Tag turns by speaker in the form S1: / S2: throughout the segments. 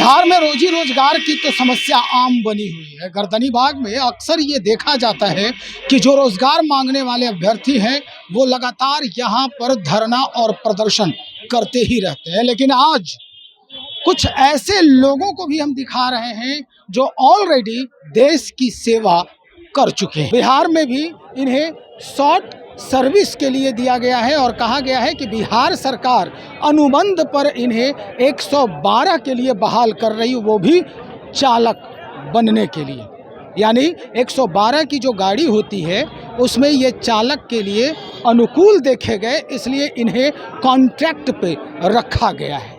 S1: बिहार में रोजी रोजगार की तो समस्या आम बनी हुई है। गर्दनी बाग में अक्सर ये देखा जाता है कि जो रोजगार मांगने वाले अभ्यर्थी हैं वो लगातार यहाँ पर धरना और प्रदर्शन करते ही रहते हैं। लेकिन आज कुछ ऐसे लोगों को भी हम दिखा रहे हैं जो ऑलरेडी देश की सेवा कर चुके हैं। बिहार में भी इन्हें शॉर्ट सर्विस के लिए दिया गया है और कहा गया है कि बिहार सरकार अनुबंध पर इन्हें 112 के लिए बहाल कर रही, वो भी चालक बनने के लिए। यानी 112 की जो गाड़ी होती है उसमें ये चालक के लिए अनुकूल देखे गए, इसलिए इन्हें कॉन्ट्रैक्ट पे रखा गया है।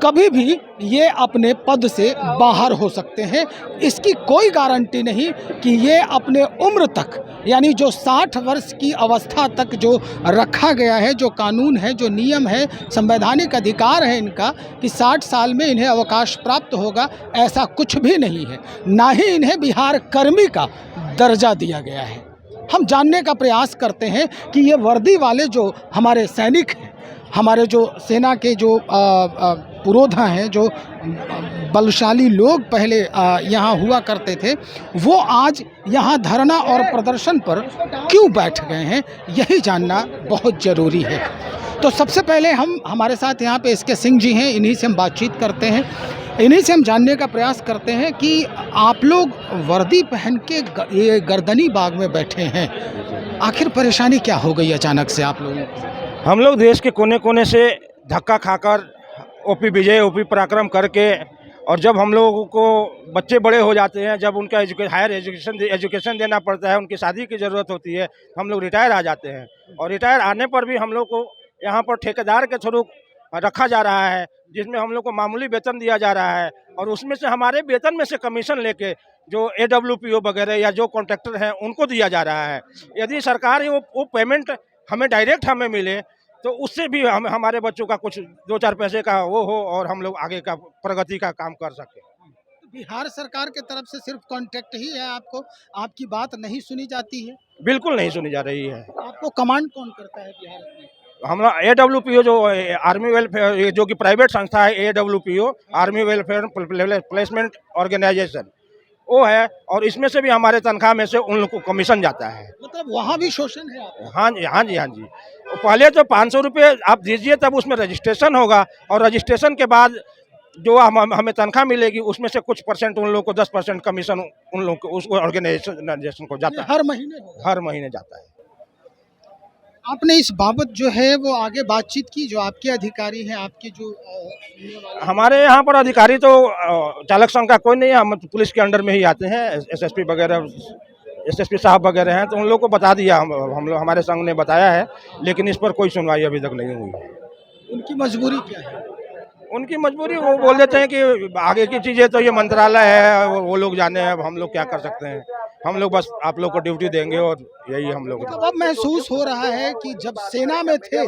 S1: कभी भी ये अपने पद से बाहर हो सकते हैं, इसकी कोई गारंटी नहीं कि ये अपने उम्र तक, यानी जो 60 वर्ष की अवस्था तक जो रखा गया है, जो कानून है, जो नियम है, संवैधानिक अधिकार है इनका कि 60 साल में इन्हें अवकाश प्राप्त होगा, ऐसा कुछ भी नहीं है। ना ही इन्हें बिहार कर्मी का दर्जा दिया गया है। हम जानने का प्रयास करते हैं कि ये वर्दी वाले जो हमारे सैनिक हैं, हमारे जो सेना के जो पुरोधा हैं, जो बलशाली लोग पहले यहाँ हुआ करते थे, वो आज यहाँ धरना और प्रदर्शन पर क्यों बैठ गए हैं, यही जानना बहुत ज़रूरी है। तो सबसे पहले हमारे साथ यहाँ पे एसके सिंह जी हैं, इन्हीं से हम बातचीत करते हैं, इन्हीं से हम जानने का प्रयास करते हैं कि आप लोग वर्दी पहन के ये गर्दनी बाग में बैठे हैं, आखिर परेशानी क्या हो गई अचानक से आप लोगों को?
S2: हम लोग देश के कोने कोने से धक्का खाकर ओपी विजय, ओपी पराक्रम करके, और जब हम लोगों को बच्चे बड़े हो जाते हैं, जब उनका हायर एजुकेशन देना पड़ता है, उनकी शादी की ज़रूरत होती है, हम लोग रिटायर आ जाते हैं। और रिटायर आने पर भी हम लोग को यहाँ पर ठेकेदार के थ्रू रखा जा रहा है, जिसमें हम लोग को मामूली वेतन दिया जा रहा है, और उसमें से हमारे वेतन में से कमीशन लेके जो AWPO वगैरह या जो कॉन्ट्रैक्टर हैं उनको दिया जा रहा है। यदि सरकार वो पेमेंट हमें डायरेक्ट हमें मिले तो उससे भी हमारे बच्चों का कुछ 2-4 पैसे का वो हो और हम लोग आगे का प्रगति का काम कर सकें।
S1: बिहार सरकार के तरफ से सिर्फ कॉन्ट्रैक्ट ही है, आपकी बात नहीं सुनी जाती है?
S2: बिल्कुल नहीं सुनी जा रही है।
S1: आपको कमांड कौन करता है बिहार में?
S2: हमारा AWPO जो आर्मी वेलफेयर, जो कि प्राइवेट संस्था है, AWPO army welfare placement organisation, वो है, और इसमें से भी हमारे तनख्वाह में से उन लोग को कमीशन जाता है।
S1: मतलब वहाँ भी शोषण है आपका?
S2: हाँ जी, हाँ जी, हाँ जी। पहले तो 500 रुपये आप दीजिए, तब उसमें रजिस्ट्रेशन होगा, और रजिस्ट्रेशन के बाद जो हमें तनख्वाह मिलेगी उसमें से कुछ परसेंट उन लोगों को 10% कमीशन उन लोगों को, उस ऑर्गेनाइजेशन को जाता है।
S1: हर महीने होगा?
S2: हर महीने जाता है।
S1: आपने इस बाबत जो है वो आगे बातचीत की, जो आपके अधिकारी हैं, आपके जो
S2: हमारे यहाँ पर अधिकारी तो चालक संघ का कोई नहीं है, हम पुलिस के अंडर में ही आते हैं। SSP वगैरह, SSP साहब वगैरह हैं, तो उन लोग को बता दिया, हम लोग, हमारे संघ ने बताया है, लेकिन इस पर कोई सुनवाई अभी तक नहीं हुई है।
S1: उनकी मजबूरी क्या है?
S2: उनकी मजबूरी, वो बोल देते हैं कि आगे की चीज़ें तो ये मंत्रालय है, वो लोग जाने हैं, अब हम लोग क्या कर सकते हैं, हम लोग बस आप लोग को ड्यूटी देंगे, और यही हम लोग।
S1: मतलब अब महसूस हो रहा है कि जब सेना में थे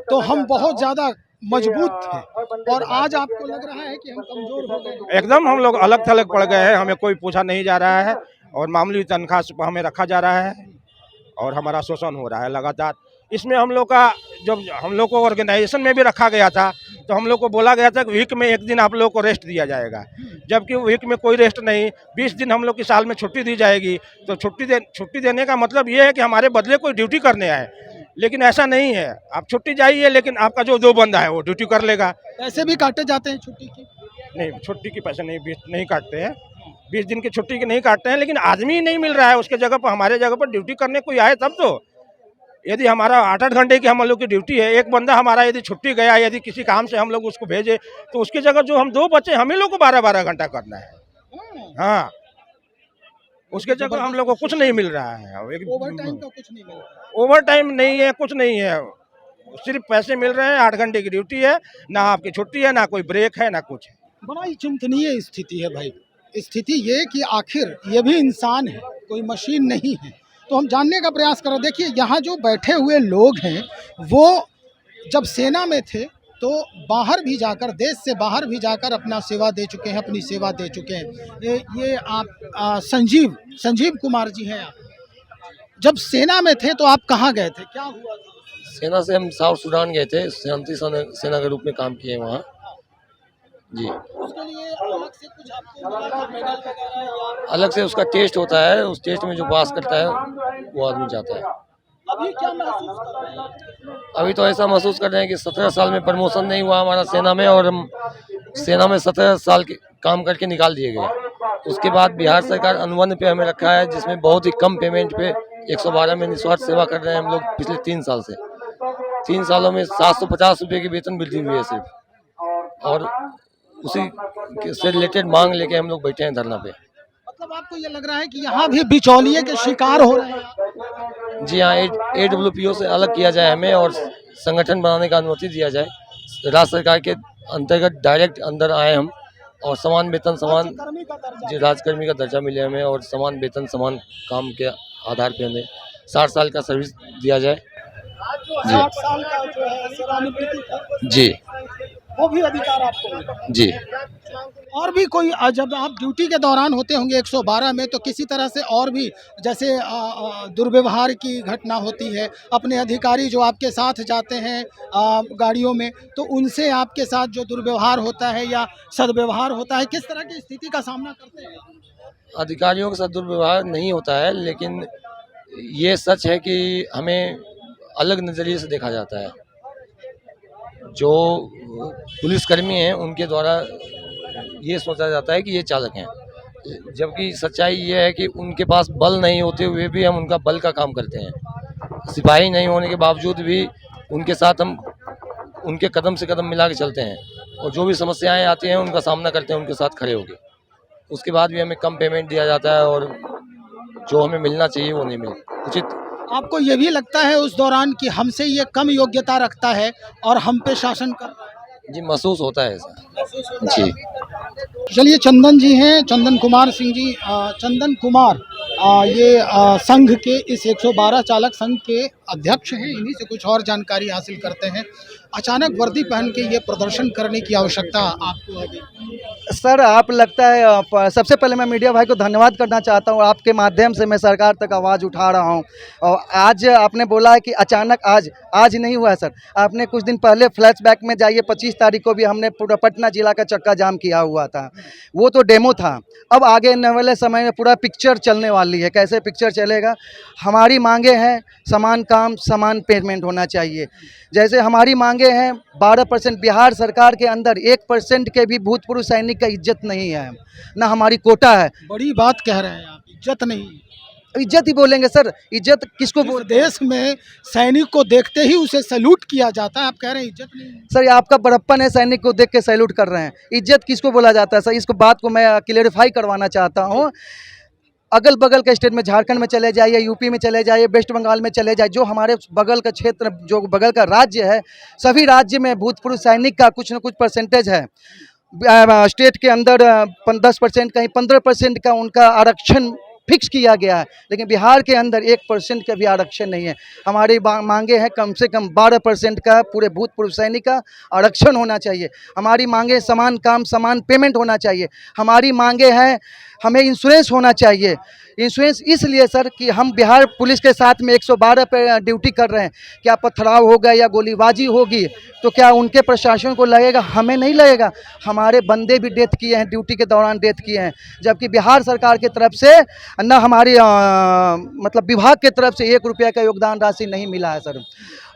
S1: तो हम बहुत ज़्यादा मजबूत थे, और आज आपको लग रहा है कि हम कमज़ोर हो गए?
S2: एकदम हम लोग अलग थलग पड़ गए हैं, हमें कोई पूछा नहीं जा रहा है, और मामूली तनख्वाह हमें रखा जा रहा है, और हमारा शोषण हो रहा है लगातार। इसमें हम लोग का, जब हम लोग को ऑर्गेनाइजेशन में भी रखा गया था, तो हम लोग को बोला गया था कि वीक में 1 दिन आप लोग को रेस्ट दिया जाएगा, जबकि वीक में कोई रेस्ट नहीं। 20 दिन हम लोग की साल में छुट्टी दी जाएगी, तो छुट्टी देने का मतलब ये है कि हमारे बदले कोई ड्यूटी करने आए, लेकिन ऐसा नहीं है। आप छुट्टी जाइए, लेकिन आपका जो 2 बंदा है वो ड्यूटी कर लेगा।
S1: पैसे भी काटे जाते हैं छुट्टी की?
S2: नहीं, छुट्टी के पैसे नहीं काटते हैं, 20 दिन की छुट्टी के नहीं काटते हैं, लेकिन आदमी नहीं मिल रहा है उसके जगह पर, हमारे जगह पर ड्यूटी करने कोई आए तब तो। यदि हमारा 8-8 घंटे की हम लोग की ड्यूटी है, एक बंदा हमारा यदि छुट्टी गया, यदि किसी काम से हम लोग उसको भेजे, तो उसकी जगह जो हम 2 बच्चे, हम ही लोग को 12-12 घंटा करना है। हाँ, उसके जगह हम लोग को कुछ नहीं मिल रहा है।
S1: ओवर टाइम का कुछ नहीं मिल रहा?
S2: ओवर टाइम नहीं है, कुछ नहीं है, सिर्फ पैसे मिल रहे हैं। 8 घंटे की ड्यूटी है, ना आपकी छुट्टी है, ना कोई ब्रेक है, ना कुछ है।
S1: बड़ा ही चिंतनीय स्थिति है भाई। स्थिति ये कि आखिर ये भी इंसान है, कोई मशीन नहीं है। तो हम जानने का प्रयास कर रहे हैं। देखिए, यहाँ जो बैठे हुए लोग हैं वो जब सेना में थे तो बाहर भी जाकर, देश से बाहर भी जाकर अपना सेवा दे चुके हैं, अपनी सेवा दे चुके हैं। ये आप संजीव कुमार जी हैं। आप जब सेना में थे तो आप कहाँ गए थे, क्या हुआ था?
S3: सेना से हम साउथ सूडान गए थे, शांति सेना के रूप में काम किए वहाँ। जी।
S1: उसके लिए अलग से कुछ आपको मिला था मेडल वगैरह या
S3: अलग से उसका टेस्ट होता है, उस टेस्ट में जो पास करता है वो आदमी जाता है।
S1: अभी क्या महसूस कर रहे हैं?
S3: अभी तो ऐसा महसूस कर रहे हैं कि 17 साल में प्रमोशन नहीं हुआ हमारा सेना में, और हम सेना में 17 साल के काम करके निकाल दिए गए। उसके बाद बिहार सरकार अनुबंध पे हमें रखा है, जिसमें बहुत ही कम पेमेंट पे 112 में निस्वार्थ सेवा कर रहे हैं हम लोग पिछले 3 साल से। 3 सालों में 750 रुपये की वेतन वृद्धि हुई है सिर्फ, और उसी से रिलेटेड मांग लेके हम लोग बैठे हैं धरना पे।
S1: मतलब आपको ये लग रहा है कि यहाँ भी बिचौलिए के शिकार हो रहे हैं?
S3: जी हाँ, AWPO से अलग किया जाए हमें, और संगठन बनाने का अनुमति दिया जाए। राज्य सरकार के अंतर्गत डायरेक्ट अंदर आए हम, और समान वेतन समान
S1: कर्मी का दर्जा
S3: जी राजकर्मी का दर्जा मिले हमें, और समान वेतन समान काम के आधार पे हमें 60 साल का सर्विस दिया जाए। जी
S1: 60 साल का जो है सेवानिवृत्ति का,
S3: जी
S1: वो भी अधिकार आपको मिला।
S3: जी।
S1: और भी कोई जब आप ड्यूटी के दौरान होते होंगे 112 में, तो किसी तरह से और भी जैसे दुर्व्यवहार की घटना होती है, अपने अधिकारी जो आपके साथ जाते हैं गाड़ियों में, तो उनसे आपके साथ जो दुर्व्यवहार होता है या सद्व्यवहार होता है, किस तरह की स्थिति का सामना करते हैं?
S3: अधिकारियों के साथ दुर्व्यवहार नहीं होता है, लेकिन ये सच है कि हमें अलग नज़रिए से देखा जाता है। जो पुलिसकर्मी हैं उनके द्वारा ये सोचा जाता है कि ये चालक हैं, जबकि सच्चाई ये है कि उनके पास बल नहीं होते हुए भी हम उनका बल का काम करते हैं। सिपाही नहीं होने के बावजूद भी उनके साथ हम उनके कदम से कदम मिला के चलते हैं, और जो भी समस्याएं आती हैं उनका सामना करते हैं उनके साथ खड़े होकर। उसके बाद भी हमें कम पेमेंट दिया जाता है, और जो हमें मिलना चाहिए वो नहीं मिल उचित।
S1: आपको ये भी लगता है उस दौरान कि हमसे ये कम योग्यता रखता है और हम पे शासन कर रहा है?
S3: जी महसूस होता है ऐसा। जी
S1: चलिए, चंदन जी हैं, चंदन कुमार सिंह जी। चंदन कुमार ये संघ के इस 112 चालक संघ के अध्यक्ष हैं। इन्हीं से कुछ और जानकारी हासिल करते हैं। अचानक वर्दी पहन के ये प्रदर्शन करने की आवश्यकता आपको आ गई?
S4: सर, आप लगता है सबसे पहले मैं मीडिया भाई को धन्यवाद करना चाहता हूँ। आपके माध्यम से मैं सरकार तक आवाज़ उठा रहा हूँ। और आज आपने बोला है कि अचानक आज नहीं हुआ है सर। आपने कुछ दिन पहले फ्लैशबैक में जाइए, 25 तारीख को भी हमने पूरा पटना जिला का चक्का जाम किया हुआ था। वो तो डेमो था। अब आगे आने वाले समय में पूरा पिक्चर चलने वाली है। कैसे पिक्चर चलेगा? हमारी मांगे हैं समान काम समान पेमेंट होना चाहिए। जैसे हमारी मांगे हैं 12% बिहार सरकार के अंदर 1% के भी भूतपूर्व सैनिक का इज्जत नहीं है, ना हमारी कोटा है।
S1: बड़ी बात कह रहे हैं आप, इज्जत नहीं।
S4: इज्जत ही बोलेंगे सर, इज्जत किसको
S1: इस
S4: बोल?
S1: देश में सैनिक को देखते ही उसे सैल्यूट किया जाता है, आप कह रहे हैं इज्जत नहीं?
S4: सर, ये आपका बड़प्पन है, सैनिक को देख के सैल्यूट कर रहे हैं। इज्जत किसको बोला जाता है सर? इसको बात को मैं क्लियरिफाई करवाना चाहता हूँ। अगल बगल के स्टेट में, झारखंड में चले जाइए, यूपी में चले जाइए, वेस्ट बंगाल में चले जाइए, जो हमारे बगल का क्षेत्र, जो बगल का राज्य है, सभी राज्य में भूतपूर्व सैनिक का कुछ न कुछ परसेंटेज है। स्टेट के अंदर 10%, कहीं 15% का उनका आरक्षण फिक्स किया गया है, लेकिन बिहार के अंदर 1% का भी आरक्षण नहीं है। हमारी मांगे हैं कम से कम 12% का पूरे भूतपूर्व सैनिक का आरक्षण होना चाहिए। हमारी मांगे समान काम समान पेमेंट होना चाहिए। हमारी मांगे हैं हमें इंश्योरेंस होना चाहिए। इंश्योरेंस इसलिए सर कि हम बिहार पुलिस के साथ में 112 पे ड्यूटी कर रहे हैं। क्या पथराव होगा या गोलीबाजी होगी तो क्या उनके प्रशासन को लगेगा? हमें नहीं लगेगा। हमारे बंदे भी डेथ किए हैं, ड्यूटी के दौरान डेथ किए हैं, जबकि बिहार सरकार की तरफ से न हमारी मतलब विभाग की तरफ से 1 रुपया का योगदान राशि नहीं मिला है सर।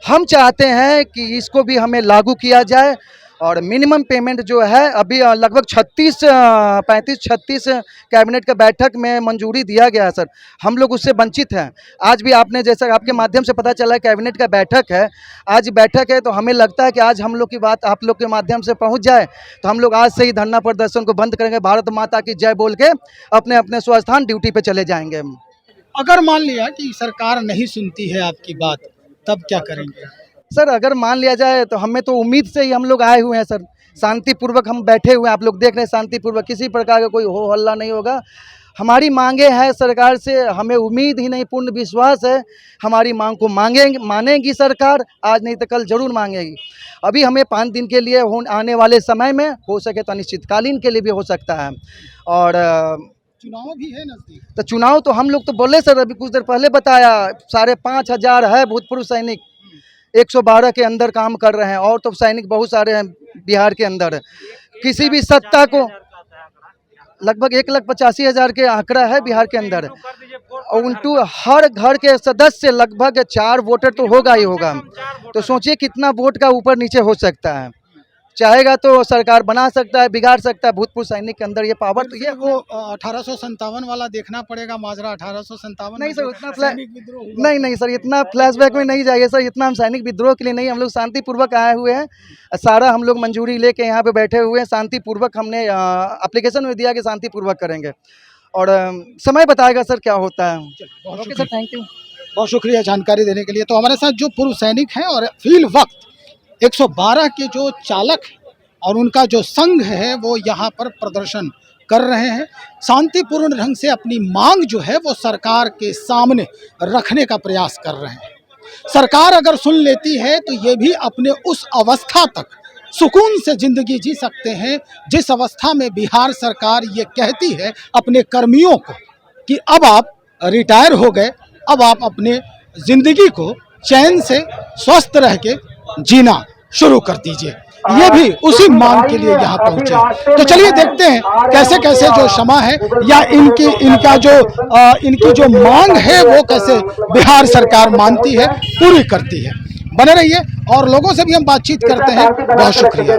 S4: हम चाहते हैं कि इसको भी हमें लागू किया जाए, और मिनिमम पेमेंट जो है अभी लगभग 35-36 कैबिनेट के बैठक में मंजूरी दिया गया है सर। हम लोग उससे वंचित हैं। आज भी आपने, जैसा आपके माध्यम से पता चला है, कैबिनेट का बैठक है, आज बैठक है, तो हमें लगता है कि आज हम लोग की बात आप लोग के माध्यम से पहुंच जाए तो हम लोग आज से ही धरना प्रदर्शन को बंद करेंगे, भारत माता की जय बोल के अपने अपने स्वस्थान ड्यूटी पे चले जाएंगे।
S1: अगर मान लिया कि सरकार नहीं सुनती है आपकी बात, तब क्या करेंगे?
S4: सर, अगर मान लिया जाए तो हमें तो उम्मीद से ही हम लोग आए हुए हैं सर। शांतिपूर्वक हम बैठे हुए हैं, आप लोग देख रहे हैं, शांतिपूर्वक, किसी प्रकार का कोई हो हल्ला नहीं होगा। हमारी मांगे हैं सरकार से, हमें उम्मीद ही नहीं पूर्ण विश्वास है हमारी मांग को मानेगी सरकार। आज नहीं तो कल जरूर मांगेगी। अभी हमें 5 दिन के लिए आने वाले समय में हो सके तो अनिश्चितकालीन के लिए भी हो सकता है। और
S1: चुनाव भी है नजदीक,
S4: तो चुनाव तो हम लोग तो बोले सर, अभी कुछ देर पहले बताया, 5,500 है भूतपूर्व सैनिक 112 के अंदर काम कर रहे हैं, और तो सैनिक बहुत सारे हैं बिहार के अंदर। किसी भी सत्ता को लगभग 1,85,000 के आंकड़ा है बिहार के अंदर, और उनटू हर घर के सदस्य लगभग 4 वोटर तो होगा ही होगा। तो सोचिए कितना वोट का ऊपर नीचे हो सकता है। चाहेगा तो सरकार बना सकता है, बिगाड़ सकता है। भूतपूर्व सैनिक के अंदर ये पावर तो ये
S1: वो 1857 वाला देखना पड़ेगा, माजरा 1857।
S4: नहीं सर, उतना नहीं सर, इतना फ्लैशबैक में नहीं जाइए सर। इतना हम सैनिक विद्रोह के लिए नहीं, हम लोग शांतिपूर्वक आए हुए हैं। सारा हम लोग मंजूरी लेके यहाँ पे बैठे हुए हैं। शांतिपूर्वक हमने एप्लीकेशन में दिया कि शांतिपूर्वक करेंगे, और समय बताएगा सर क्या होता है। ओके सर, थैंक यू,
S1: बहुत शुक्रिया जानकारी देने के लिए। तो हमारे साथ जो पूर्व सैनिक हैं और फील वक्त 112 के जो चालक और उनका जो संघ है वो यहाँ पर प्रदर्शन कर रहे हैं, शांतिपूर्ण ढंग से अपनी मांग जो है वो सरकार के सामने रखने का प्रयास कर रहे हैं। सरकार अगर सुन लेती है तो ये भी अपने उस अवस्था तक सुकून से जिंदगी जी सकते हैं जिस अवस्था में बिहार सरकार ये कहती है अपने कर्मियों को कि अब आप रिटायर हो गए, अब आप अपने ज़िंदगी को चैन से स्वस्थ रह के जीना शुरू कर दीजिए। ये भी उसी मांग के लिए यहाँ पहुंचे। तो चलिए देखते हैं कैसे कैसे जो क्षमा है या इनकी जो मांग है वो कैसे बिहार सरकार मानती है, पूरी करती है। बने रहिए और लोगों से भी हम बातचीत करते हैं। बहुत शुक्रिया।